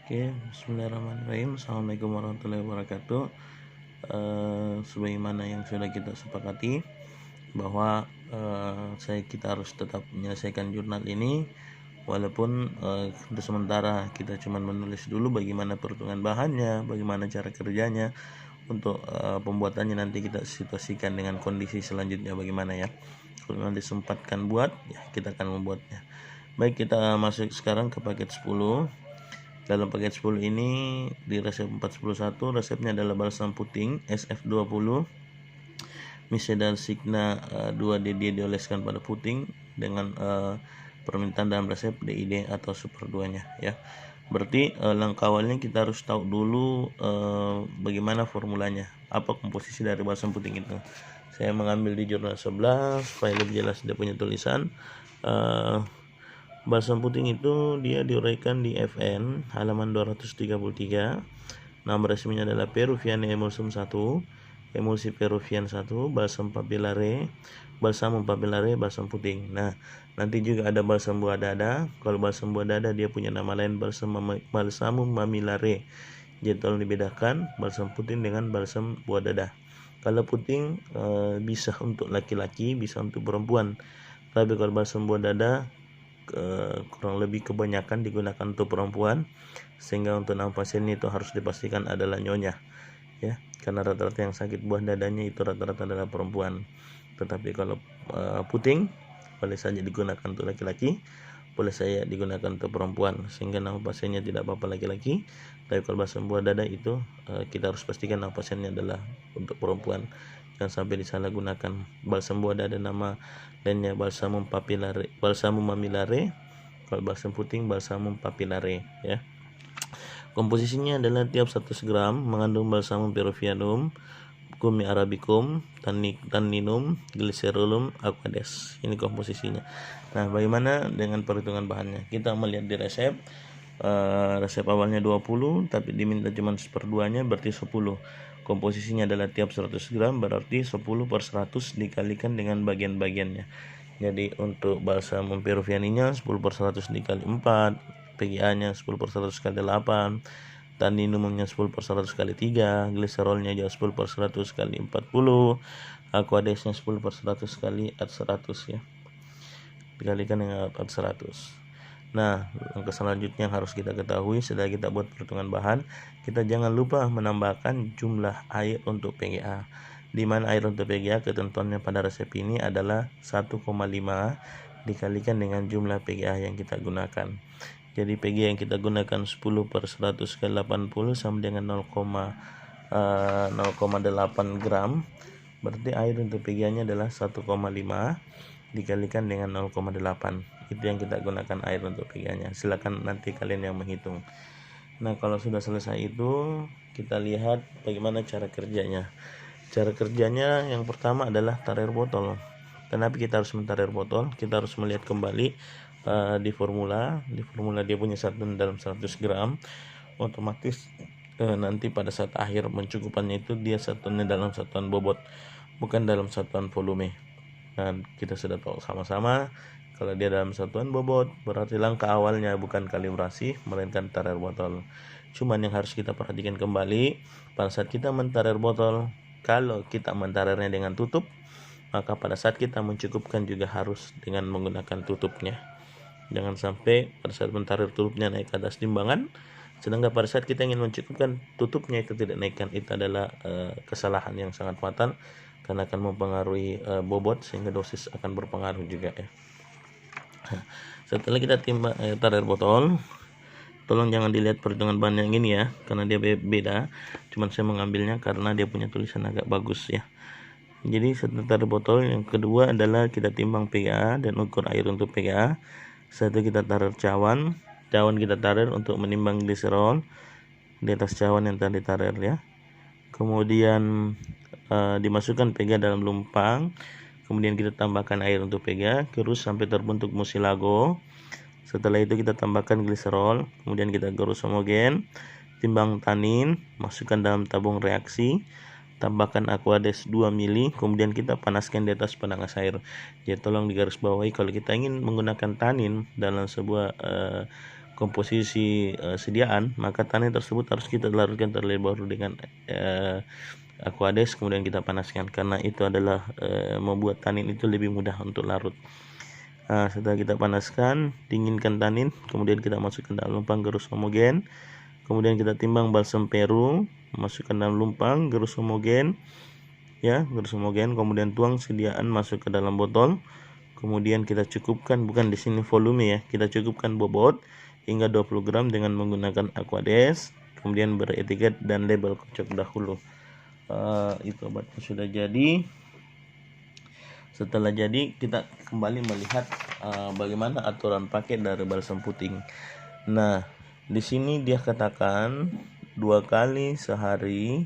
Oke, bismillahirrahmanirrahim. Assalamualaikum warahmatullahi wabarakatuh. Sebagaimana yang sudah kita sepakati bahwa kita harus tetap menyelesaikan jurnal ini, walaupun untuk sementara kita cuma menulis dulu bagaimana perhitungan bahannya, bagaimana cara kerjanya. Untuk pembuatannya nanti kita situasikan dengan kondisi selanjutnya bagaimana ya. Kalau nanti sempatkan buat, ya kita akan membuatnya. Baik, kita masuk sekarang ke paket 10. Dalam paket 10 ini di resep 411 resepnya adalah balsam puting SF20 Miseda Signa 2DD dioleskan pada puting dengan permintaan dalam resep DID atau super 2 nya ya. Berarti langkah awalnya kita harus tahu dulu bagaimana formulanya, apa komposisi dari balsam puting itu. Saya mengambil di jurnal 11 supaya lebih jelas dia punya tulisan. Balsam puting itu dia diuraikan di FN halaman 233. Nama resminya adalah Peruvian Emulsum 1, emulsi Peruvian 1, balsam papilare, balsam papilare, balsam puting. Nah, nanti juga ada balsam buah dada. Kalau balsam buah dada dia punya nama lain balsam mamilare. Jadi tolong dibedakan balsam puting dengan balsam buah dada. Kalau puting bisa untuk laki-laki, bisa untuk perempuan. Tapi kalau balsam buah dada kurang lebih kebanyakan digunakan untuk perempuan, sehingga untuk nama pasien itu harus dipastikan adalah nyonya ya, karena rata-rata yang sakit buah dadanya itu rata-rata adalah perempuan. Tetapi kalau puting boleh saja digunakan untuk laki-laki, boleh saya digunakan untuk perempuan, sehingga nama pasiennya tidak apa-apa laki-laki. Tapi kalau balsam buah dada itu kita harus pastikan nama pasiennya adalah untuk perempuan, jangan sampai disalahgunakan. Balsam buah dada nama lainnya balsamum papilare, balsamum mamilare. Kalau balsam puting balsamum papilare ya. Komposisinya adalah tiap 100 gram mengandung balsamum peruvianum, Gummi arabicum, tanninum, glycerolum, aquades. Ini komposisinya. Nah, bagaimana dengan perhitungan bahannya? Kita melihat di resep. Resep awalnya 20, tapi diminta cuma 1/2-nya, berarti 10. Komposisinya adalah tiap 100 gram berarti 10 per 100 dikalikan dengan bagian-bagiannya. Jadi untuk balsamum peruvianinya 10 per 100 dikali 4, PGA-nya 10 per 100 kali 8, tanninumnya 10 per 100 kali 3, gliserolnya juga 10 per 100 kali 40, aquadesnya 10 per 100 kali 100 ya, dikalikan dengan 100. Nah, langkah selanjutnya yang harus kita ketahui setelah kita buat perhitungan bahan, kita jangan lupa menambahkan jumlah air untuk PGA. Di mana air untuk PGA ketentuannya pada resep ini adalah 1,5 dikalikan dengan jumlah PGA yang kita gunakan. Jadi PGA yang kita gunakan 10 per 100 kali 80 sama dengan 0,8 gram. Berarti air untuk PGA-nya adalah 1,5 dikalikan dengan 0,8. Itu yang kita gunakan air untuk PGA-nya. Silakan nanti kalian yang menghitung. Nah, kalau sudah selesai itu, kita lihat bagaimana cara kerjanya. Cara kerjanya yang pertama adalah tarir botol. Kenapa kita harus mentarir botol? Kita harus melihat kembali di formula. Di formula dia punya satuan dalam 100 gram. Otomatis nanti pada saat akhir mencukupannya itu dia satuannya dalam satuan bobot, bukan dalam satuan volume. Dan kita sudah tahu sama-sama kalau dia dalam satuan bobot berarti langkah awalnya bukan kalibrasi melainkan tarir botol. Cuman yang harus kita perhatikan kembali pada saat kita mentarir botol, kalau kita mentarirnya dengan tutup, maka pada saat kita mencukupkan juga harus dengan menggunakan tutupnya. Jangan sampai pada saat mentarir tutupnya naik ke atas timbangan, sedangkan pada saat kita ingin mencukupkan tutupnya itu tidak naikkan. Itu adalah kesalahan yang sangat fatal karena akan mempengaruhi bobot, sehingga dosis akan berpengaruh juga ya. Setelah kita tarir botol, tolong jangan dilihat perhitungan bahan yang ini ya, karena dia beda. Cuman saya mengambilnya karena dia punya tulisan agak bagus ya. Jadi setelah tarir botol, yang kedua adalah kita timbang PGA dan ukur air untuk PGA. Setelah kita tarir cawan kita tarir untuk menimbang gliserol di atas cawan yang tadi tarir ya. Kemudian dimasukkan PGA dalam lumpang. Kemudian kita tambahkan air untuk PGA, gerus sampai terbentuk musilago. Setelah itu kita tambahkan gliserol, kemudian kita gerus homogen, timbang tanin, masukkan dalam tabung reaksi, tambahkan aquades 2 mili, kemudian kita panaskan di atas penanas air. Jadi tolong digarisbawahi kalau kita ingin menggunakan tanin dalam sebuah komposisi sediaan, maka tanin tersebut harus kita larutkan terlebih dahulu dengan Aquades, kemudian kita panaskan, karena itu adalah membuat tanin itu lebih mudah untuk larut. Setelah kita panaskan, dinginkan tanin, kemudian kita masukkan dalam lumpang gerus homogen, kemudian kita timbang balsam peru, masukkan dalam lumpang gerus homogen, ya, gerus homogen, kemudian tuang sediaan masuk ke dalam botol, kemudian kita cukupkan, bukan di sini volume ya, kita cukupkan bobot hingga 20 gram dengan menggunakan Aquades, kemudian beretiket dan label kocok dahulu. Itu obatnya sudah jadi. Setelah jadi, kita kembali melihat bagaimana aturan pakai dari balsam puting. Nah, di sini dia katakan 2 kali sehari,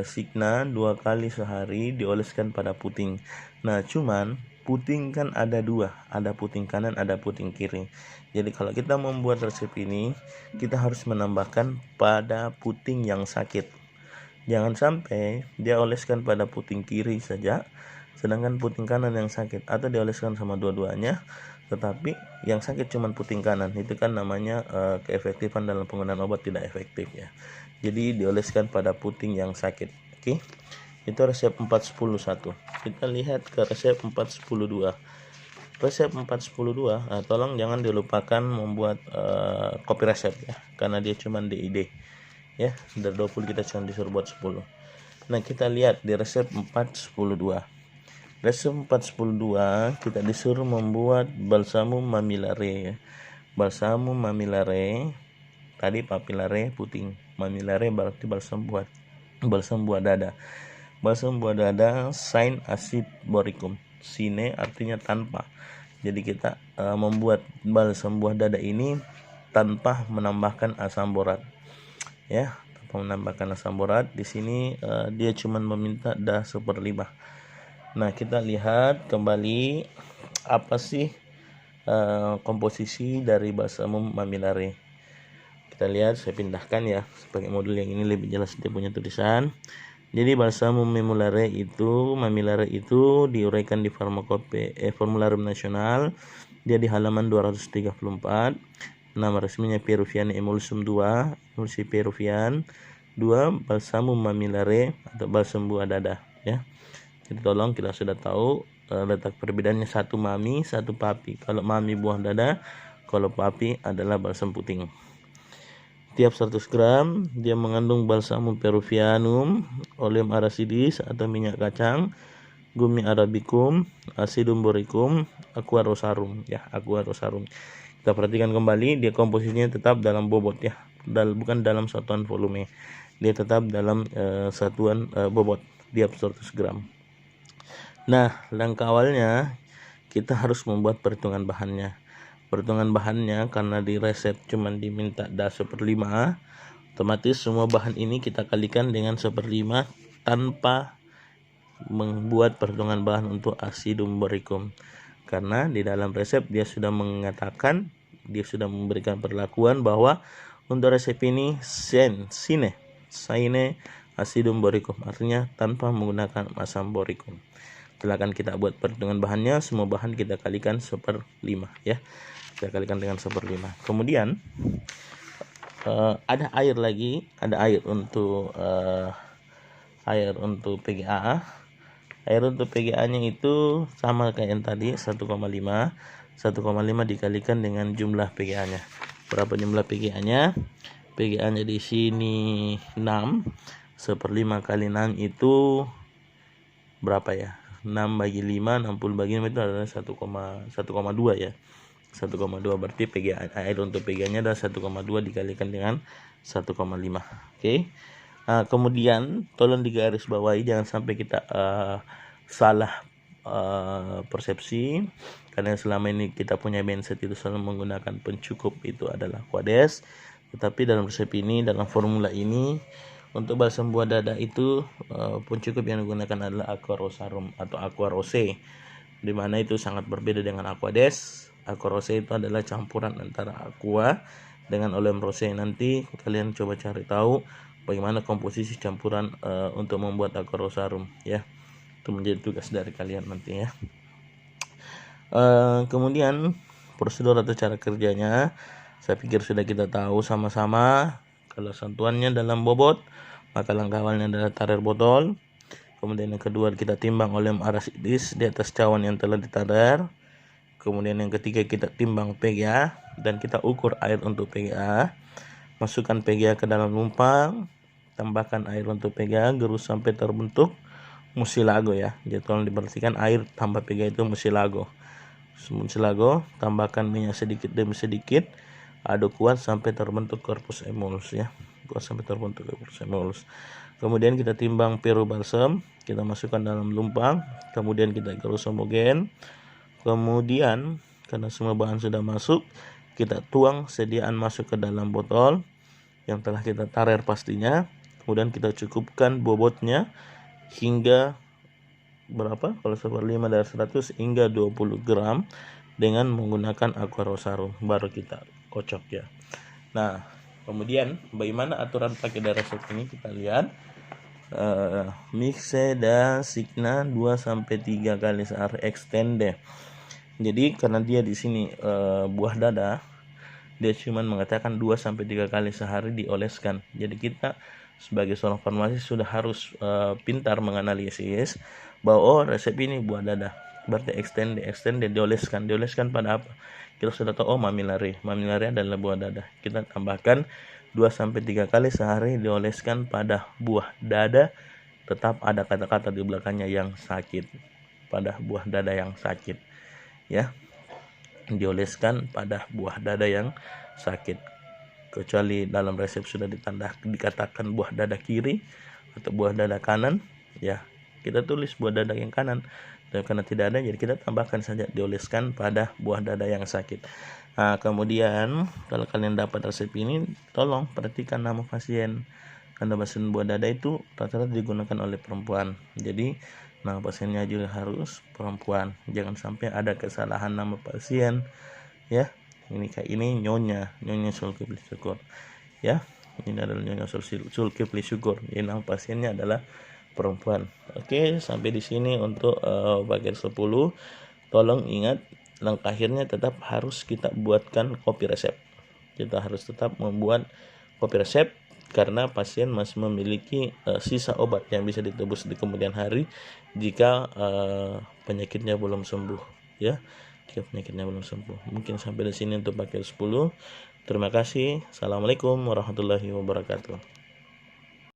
Signa 2 kali sehari dioleskan pada puting. Nah, cuman puting kan ada 2, ada puting kanan, ada puting kiri. Jadi kalau kita membuat resep ini, kita harus menambahkan pada puting yang sakit. Jangan sampai dia oleskan pada puting kiri saja, sedangkan puting kanan yang sakit, atau dioleskan sama dua-duanya tetapi yang sakit cuma puting kanan. Itu kan namanya keefektifan dalam penggunaan obat tidak efektif ya. Jadi dioleskan pada puting yang sakit. Oke. Itu resep 410-1. Kita lihat ke resep 410-2. Resep 410-2, tolong jangan dilupakan membuat kopi resep ya, karena dia cuma DID ya. Dari 20 kita cuma disuruh buat 10. Nah, kita lihat di resep 410-2. Resep 410-2 kita disuruh membuat balsamum mamillare ya. Balsamum mamillare, tadi papillare puting, mamillare berarti balsam buah dada. Balsam buah dada sin acid boricum, sine artinya tanpa. Jadi kita membuat balsam buah dada ini tanpa menambahkan asam borat ya, tanpa menambahkan asam borat. Di sini dia cuma meminta Da 1/5. Nah, kita lihat kembali apa sih komposisi dari balsamum mamillare. Kita lihat, saya pindahkan ya sebagai modul yang ini lebih jelas dia punya tulisan. Jadi balsamum mamillare itu diuraikan di Formularium Nasional. Dia di halaman 234. Nama resminya Peruvian Emulsum 2, emulsi Peruvian 2 balsamum mamillare atau balsam buah dada ya. Jadi tolong, kita sudah tahu letak perbedaannya, 1 mami 1 papi. Kalau mami buah dada, kalau papi adalah balsam puting. Tiap 100 gram dia mengandung balsamum peruvianum, oleum arasidis atau minyak kacang, gummi arabicum, acidum boricum, aqua rosarum ya, aqua rosarum. Kita perhatikan kembali, dia komposisinya tetap dalam bobot ya, bukan dalam satuan volume. Dia tetap dalam satuan bobot tiap 100 gram. Nah, langkah awalnya kita harus membuat perhitungan bahannya. Perhitungan bahannya karena di resep cuma diminta Da 1/5, otomatis semua bahan ini kita kalikan dengan 1/5 tanpa membuat perhitungan bahan untuk acidum boricum. Karena di dalam resep dia sudah mengatakan, dia sudah memberikan perlakuan bahwa untuk resep ini sine acidum boricum, artinya tanpa menggunakan asam boricum. Silakan kita buat perhitungan bahannya, semua bahan kita kalikan 1/5 ya. Kita kalikan dengan 1/5. Kemudian ada air lagi, ada air untuk PGA. Air untuk PGA-nya itu sama kayak yang tadi, 1,5 dikalikan dengan jumlah PGA-nya. Berapa jumlah PGA-nya? PGA-nya di sini 6. 1/5 kali 6 itu berapa ya? 6 bagi 5, 60 bagi 5 itu adalah 1,2 ya. 1,2 berarti PGA, air untuk PGA-nya adalah 1,2 dikalikan dengan 1,5. Oke. Kemudian tolong digarisbawahi, jangan sampai kita salah persepsi, karena selama ini kita punya mindset itu selalu menggunakan pencukup itu adalah Aquades, tetapi dalam resep ini, dalam formula ini, untuk balsam buah dada itu pencukup yang digunakan adalah aqua rosarum atau aqua rose, di mana itu sangat berbeda dengan Aquades. Aqua rose itu adalah campuran antara aqua dengan oleum rose. Nanti kalian coba cari tahu bagaimana komposisi campuran untuk membuat aqua rosarum ya. Itu menjadi tugas dari kalian nanti ya. Kemudian prosedur atau cara kerjanya, Saya pikir sudah kita tahu sama-sama. Kalau satuannya dalam bobot, maka langkah awalnya adalah tarir botol. Kemudian yang kedua kita timbang oleh arasidis di atas cawan yang telah ditarir. Kemudian yang ketiga kita timbang PGA dan kita ukur air untuk PGA. Masukkan PGA ke dalam lumpang, tambahkan air untuk PGA, gerus sampai terbentuk musilago ya. Jadi tolong diperhatikan air tambah PGA itu musilago. Musilago, tambahkan minyak sedikit demi sedikit, aduk kuat sampai terbentuk korpus emulus ya. Kuat sampai terbentuk korpus emulus. Kemudian kita timbang peru balsam, kita masukkan dalam lumpang, kemudian kita gerus homogen. Kemudian karena semua bahan sudah masuk, kita tuang sediaan masuk ke dalam botol yang telah kita tarir pastinya. Kemudian kita cukupkan bobotnya hingga berapa? Kalau 1/5 dari 100 hingga 20 gram dengan menggunakan aqua rosarum, baru kita kocok ya. Nah, kemudian bagaimana aturan pakai dari resep ini kita lihat. Mixe dan signa 2-3 kali sehari extende. Jadi karena dia di sini buah dada, dia cuma mengatakan 2-3 kali sehari dioleskan. Jadi kita sebagai seorang farmasi sudah harus pintar menganalisis bahwa resep ini buah dada, berarti extend dioleskan pada apa? Kita sudah tahu mamilari adalah buah dada. Kita tambahkan 2-3 kali sehari dioleskan pada buah dada, tetap ada kata-kata di belakangnya yang sakit, pada buah dada yang sakit ya, dioleskan pada buah dada yang sakit. Kecuali dalam resep sudah dikatakan buah dada kiri atau buah dada kanan ya, kita tulis buah dada yang kanan. Dan karena tidak ada, jadi kita tambahkan saja dioleskan pada buah dada yang sakit. Nah, kemudian kalau kalian dapat resep ini, tolong perhatikan nama pasien. Karena pasien buah dada itu rata-rata digunakan oleh perempuan. Jadi nama pasiennya juga harus perempuan. Jangan sampai ada kesalahan nama pasien ya. Ini kayak ini nyonya Zulkifli Syukur ya. Ini adalah nyonya Zulkifli Syukur. Jadi nama pasiennya adalah perempuan. Oke, sampai di sini untuk bagian 10. Tolong ingat, langkah akhirnya tetap harus kita buatkan kopi resep. Kita harus tetap membuat kopi resep karena pasien masih memiliki sisa obat yang bisa ditebus di kemudian hari jika penyakitnya belum sembuh ya. Jika penyakitnya belum sembuh. Mungkin sampai di sini untuk bagian 10. Terima kasih. Assalamualaikum warahmatullahi wabarakatuh.